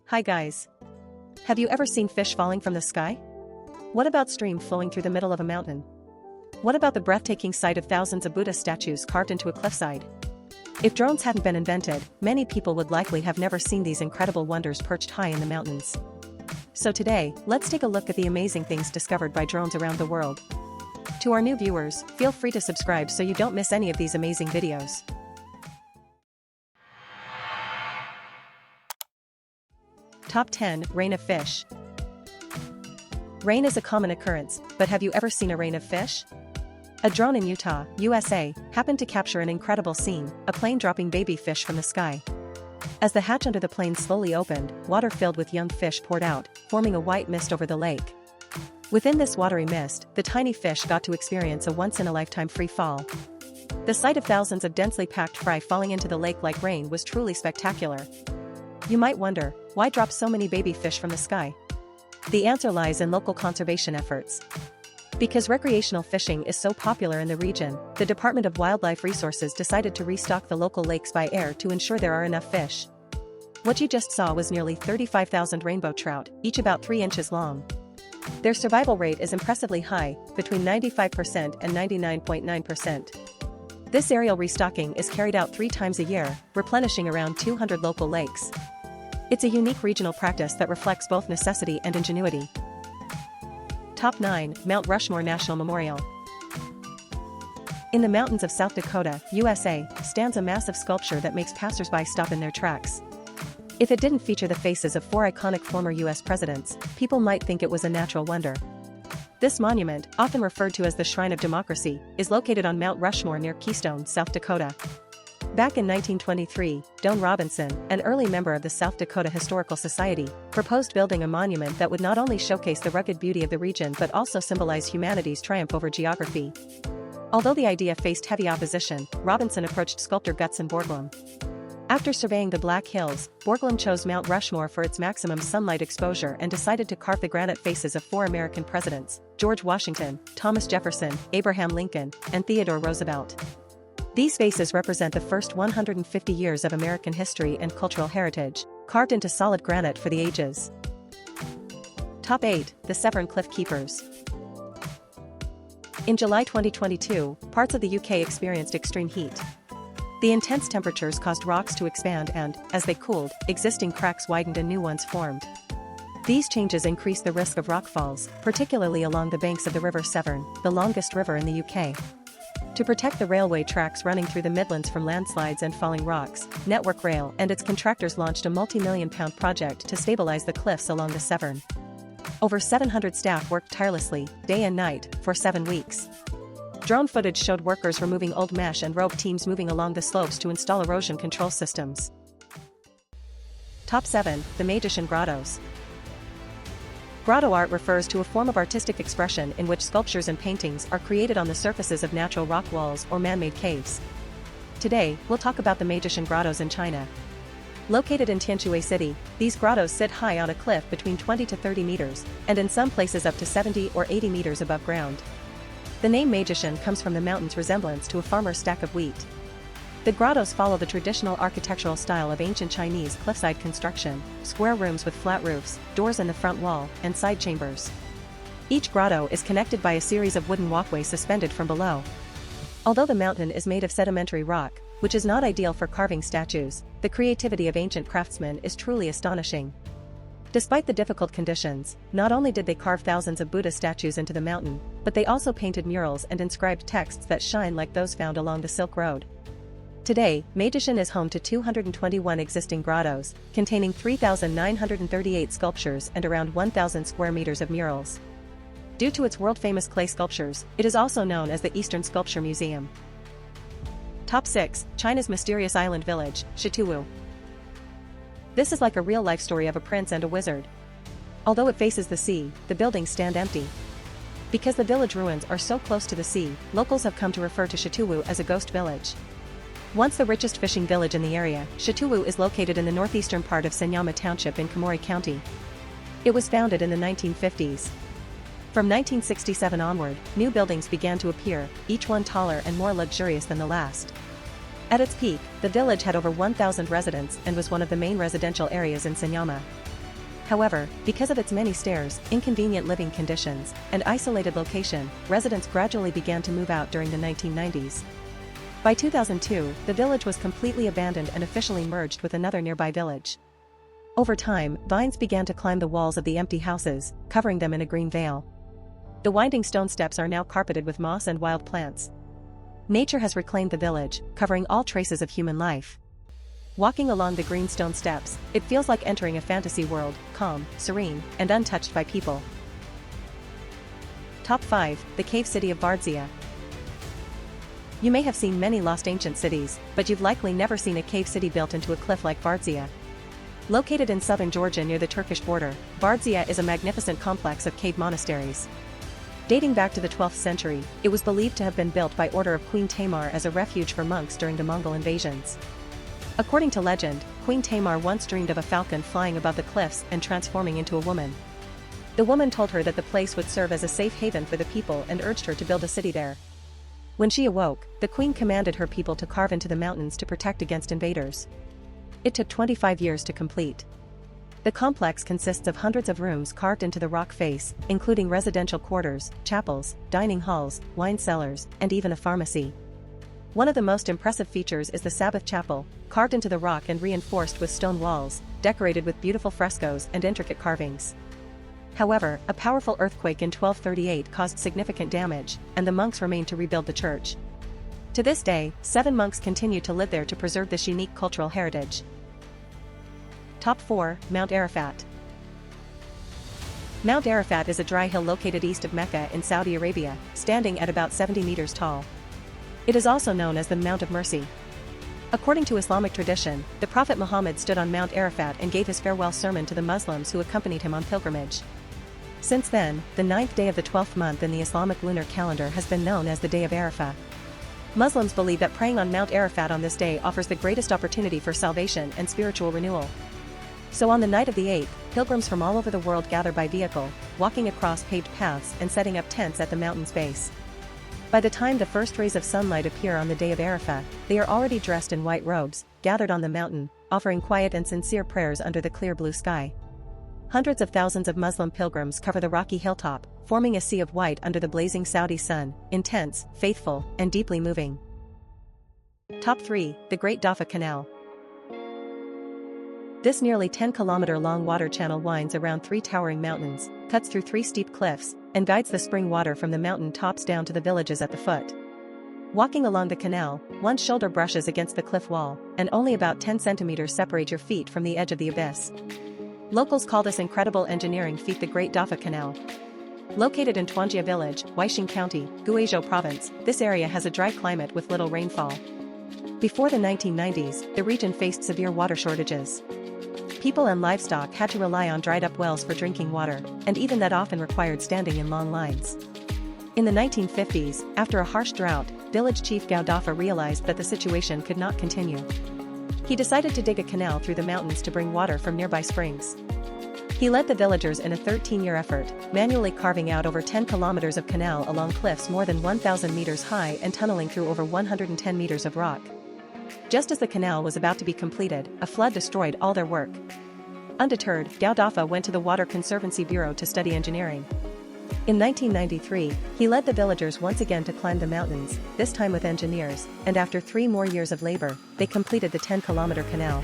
Hi guys. Have you ever seen fish falling from the sky? What about stream flowing through the middle of a mountain? What about the breathtaking sight of thousands of Buddha statues carved into a cliffside? If drones hadn't been invented, many people would likely have never seen these incredible wonders perched high in the mountains. So today, let's take a look at the amazing things discovered by drones around the world. To our new viewers, feel free to subscribe so you don't miss any of these amazing videos. Top 10 Rain of Fish. Rain is a common occurrence, but have you ever seen a rain of fish? A drone in Utah, USA, happened to capture an incredible scene, a plane dropping baby fish from the sky. As the hatch under the plane slowly opened, water filled with young fish poured out, forming a white mist over the lake. Within this watery mist, the tiny fish got to experience a once-in-a-lifetime free fall. The sight of thousands of densely packed fry falling into the lake like rain was truly spectacular. You might wonder, why drop so many baby fish from the sky? The answer lies in local conservation efforts. Because recreational fishing is so popular in the region, the Department of Wildlife Resources decided to restock the local lakes by air to ensure there are enough fish. What you just saw was nearly 35,000 rainbow trout, each about 3 inches long. Their survival rate is impressively high, between 95% and 99.9%. This aerial restocking is carried out 3 times a year, replenishing around 200 local lakes. It's a unique regional practice that reflects both necessity and ingenuity. Top 9 Mount Rushmore National Memorial. In the mountains of South Dakota, USA, stands a massive sculpture that makes passersby stop in their tracks. If it didn't feature the faces of 4 iconic former US presidents, people might think it was a natural wonder. This monument, often referred to as the Shrine of Democracy, is located on Mount Rushmore near Keystone, South Dakota. Back in 1923, Doane Robinson, an early member of the South Dakota Historical Society, proposed building a monument that would not only showcase the rugged beauty of the region but also symbolize humanity's triumph over geography. Although the idea faced heavy opposition, Robinson approached sculptor Gutzon Borglum. After surveying the Black Hills, Borglum chose Mount Rushmore for its maximum sunlight exposure and decided to carve the granite faces of 4 American presidents: George Washington, Thomas Jefferson, Abraham Lincoln, and Theodore Roosevelt. These faces represent the first 150 years of American history and cultural heritage, carved into solid granite for the ages. Top 8 The Severn Cliff Keepers. In July 2022, parts of the UK experienced extreme heat. The intense temperatures caused rocks to expand and, as they cooled, existing cracks widened and new ones formed. These changes increased the risk of rockfalls, particularly along the banks of the River Severn, the longest river in the UK. To protect the railway tracks running through the Midlands from landslides and falling rocks, Network Rail and its contractors launched a multi-million-pound project to stabilize the cliffs along the Severn. Over 700 staff worked tirelessly, day and night, for 7 weeks. Drone footage showed workers removing old mesh and rope teams moving along the slopes to install erosion control systems. Top 7 The Magician Grottos. Grotto art refers to a form of artistic expression in which sculptures and paintings are created on the surfaces of natural rock walls or man-made caves. Today, we'll talk about the Magician Grottos in China. Located in Tianshui City, these grottos sit high on a cliff between 20 to 30 meters, and in some places up to 70 or 80 meters above ground. The name Magician comes from the mountain's resemblance to a farmer's stack of wheat. The grottos follow the traditional architectural style of ancient Chinese cliffside construction: square rooms with flat roofs, doors in the front wall, and side chambers. Each grotto is connected by a series of wooden walkways suspended from below. Although the mountain is made of sedimentary rock, which is not ideal for carving statues, the creativity of ancient craftsmen is truly astonishing. Despite the difficult conditions, not only did they carve thousands of Buddha statues into the mountain, but they also painted murals and inscribed texts that shine like those found along the Silk Road. Today, Magician is home to 221 existing grottos, containing 3,938 sculptures and around 1,000 square meters of murals. Due to its world-famous clay sculptures, it is also known as the Eastern Sculpture Museum. Top 6 China's Mysterious Island Village, Shituwu. This is like a real-life story of a prince and a wizard. Although it faces the sea, the buildings stand empty. Because the village ruins are so close to the sea, locals have come to refer to Shituwu as a ghost village. Once the richest fishing village in the area, Shituwu is located in the northeastern part of Senyama Township in Komori County. It was founded in the 1950s. From 1967 onward, new buildings began to appear, each one taller and more luxurious than the last. At its peak, the village had over 1,000 residents and was one of the main residential areas in Senyama. However, because of its many stairs, inconvenient living conditions, and isolated location, residents gradually began to move out during the 1990s. By 2002, the village was completely abandoned and officially merged with another nearby village. Over time, vines began to climb the walls of the empty houses, covering them in a green veil. The winding stone steps are now carpeted with moss and wild plants. Nature has reclaimed the village, covering all traces of human life. Walking along the green stone steps, it feels like entering a fantasy world, calm, serene, and untouched by people. Top 5. The Cave City of Vardzia. You may have seen many lost ancient cities, but you've likely never seen a cave city built into a cliff like Vardzia. Located in southern Georgia near the Turkish border, Vardzia is a magnificent complex of cave monasteries. Dating back to the 12th century, it was believed to have been built by order of Queen Tamar as a refuge for monks during the Mongol invasions. According to legend, Queen Tamar once dreamed of a falcon flying above the cliffs and transforming into a woman. The woman told her that the place would serve as a safe haven for the people and urged her to build a city there. When she awoke, the queen commanded her people to carve into the mountains to protect against invaders. It took 25 years to complete. The complex consists of hundreds of rooms carved into the rock face, including residential quarters, chapels, dining halls, wine cellars, and even a pharmacy. One of the most impressive features is the Sabbath Chapel, carved into the rock and reinforced with stone walls, decorated with beautiful frescoes and intricate carvings. However, a powerful earthquake in 1238 caused significant damage, and the monks remained to rebuild the church. To this day, 7 monks continue to live there to preserve this unique cultural heritage. Top 4. Mount Arafat. Mount Arafat is a dry hill located east of Mecca in Saudi Arabia, standing at about 70 meters tall. It is also known as the Mount of Mercy. According to Islamic tradition, the Prophet Muhammad stood on Mount Arafat and gave his farewell sermon to the Muslims who accompanied him on pilgrimage. Since then, the 9th day of the 12th month in the Islamic lunar calendar has been known as the Day of Arafah. Muslims believe that praying on Mount Arafat on this day offers the greatest opportunity for salvation and spiritual renewal. So on the night of the 8th, pilgrims from all over the world gather by vehicle, walking across paved paths and setting up tents at the mountain's base. By the time the first rays of sunlight appear on the day of Arafah, they are already dressed in white robes, gathered on the mountain, offering quiet and sincere prayers under the clear blue sky. Hundreds of thousands of Muslim pilgrims cover the rocky hilltop, forming a sea of white under the blazing Saudi sun, intense, faithful, and deeply moving. Top 3. The Great Dafa Canal. This nearly 10-kilometer-long water channel winds around 3 towering mountains, cuts through 3 steep cliffs, and guides the spring water from the mountain tops down to the villages at the foot. Walking along the canal, one's shoulder brushes against the cliff wall, and only about 10 centimeters separate your feet from the edge of the abyss. Locals call this incredible engineering feat the Great Dafa Canal. Located in Twangia village, Huaixing County, Guizhou province, this area has a dry climate with little rainfall. Before the 1990s, the region faced severe water shortages. People and livestock had to rely on dried-up wells for drinking water, and even that often required standing in long lines. In the 1950s, after a harsh drought, village chief Gao Dafa realized that the situation could not continue. He decided to dig a canal through the mountains to bring water from nearby springs. He led the villagers in a 13-year effort, manually carving out over 10 kilometers of canal along cliffs more than 1,000 meters high and tunneling through over 110 meters of rock. Just as the canal was about to be completed, a flood destroyed all their work. Undeterred, Gao Dafa went to the Water Conservancy Bureau to study engineering. In 1993, he led the villagers once again to climb the mountains, this time with engineers, and after 3 more years of labor, they completed the 10-kilometer canal.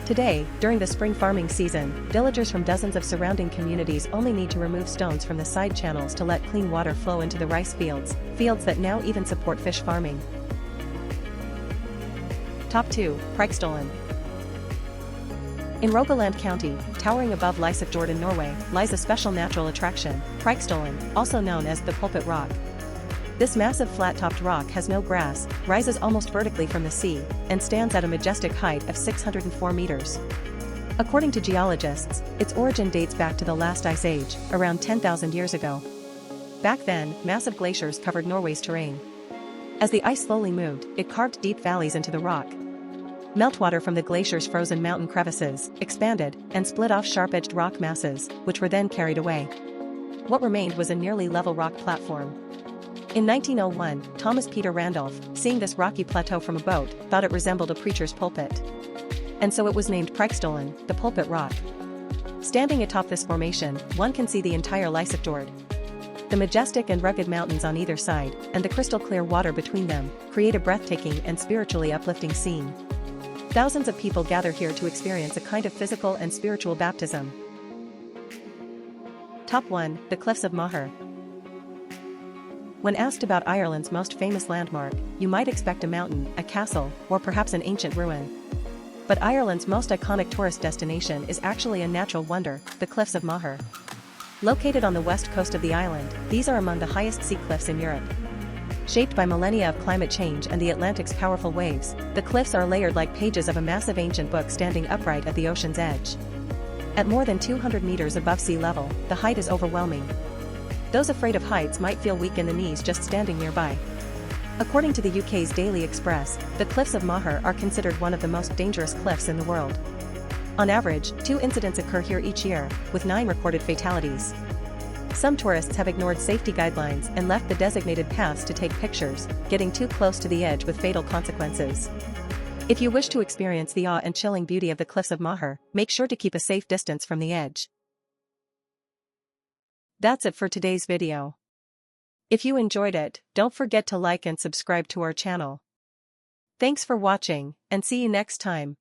Today, during the spring farming season, villagers from dozens of surrounding communities only need to remove stones from the side channels to let clean water flow into the rice fields that now even support fish farming. Top 2. Preikestolen. In Rogaland County, towering above Lysekfjorden, Norway, lies a special natural attraction, Preikestolen, also known as the Pulpit Rock. This massive flat-topped rock has no grass, rises almost vertically from the sea, and stands at a majestic height of 604 meters. According to geologists, its origin dates back to the last ice age, around 10,000 years ago. Back then, massive glaciers covered Norway's terrain. As the ice slowly moved, it carved deep valleys into the rock. Meltwater from the glacier's frozen mountain crevices expanded and split off sharp-edged rock masses, which were then carried away. What remained was a nearly level rock platform. In 1901, Thomas Peter Randolph, seeing this rocky plateau from a boat, thought it resembled a preacher's pulpit. And so it was named Preikestolen, the Pulpit Rock. Standing atop this formation, one can see the entire Lysadjord. The majestic and rugged mountains on either side, and the crystal-clear water between them, create a breathtaking and spiritually uplifting scene. Thousands of people gather here to experience a kind of physical and spiritual baptism. Top 1. The Cliffs of Moher. When asked about Ireland's most famous landmark, you might expect a mountain, a castle, or perhaps an ancient ruin. But Ireland's most iconic tourist destination is actually a natural wonder, the Cliffs of Moher. Located on the west coast of the island, these are among the highest sea cliffs in Europe. Shaped by millennia of climate change and the Atlantic's powerful waves, the cliffs are layered like pages of a massive ancient book standing upright at the ocean's edge. At more than 200 meters above sea level, the height is overwhelming. Those afraid of heights might feel weak in the knees just standing nearby. According to the UK's Daily Express, the Cliffs of Moher are considered one of the most dangerous cliffs in the world. On average, 2 incidents occur here each year, with 9 recorded fatalities. Some tourists have ignored safety guidelines and left the designated paths to take pictures, getting too close to the edge with fatal consequences. If you wish to experience the awe and chilling beauty of the Cliffs of Moher, make sure to keep a safe distance from the edge. That's it for today's video. If you enjoyed it, don't forget to like and subscribe to our channel. Thanks for watching, and see you next time.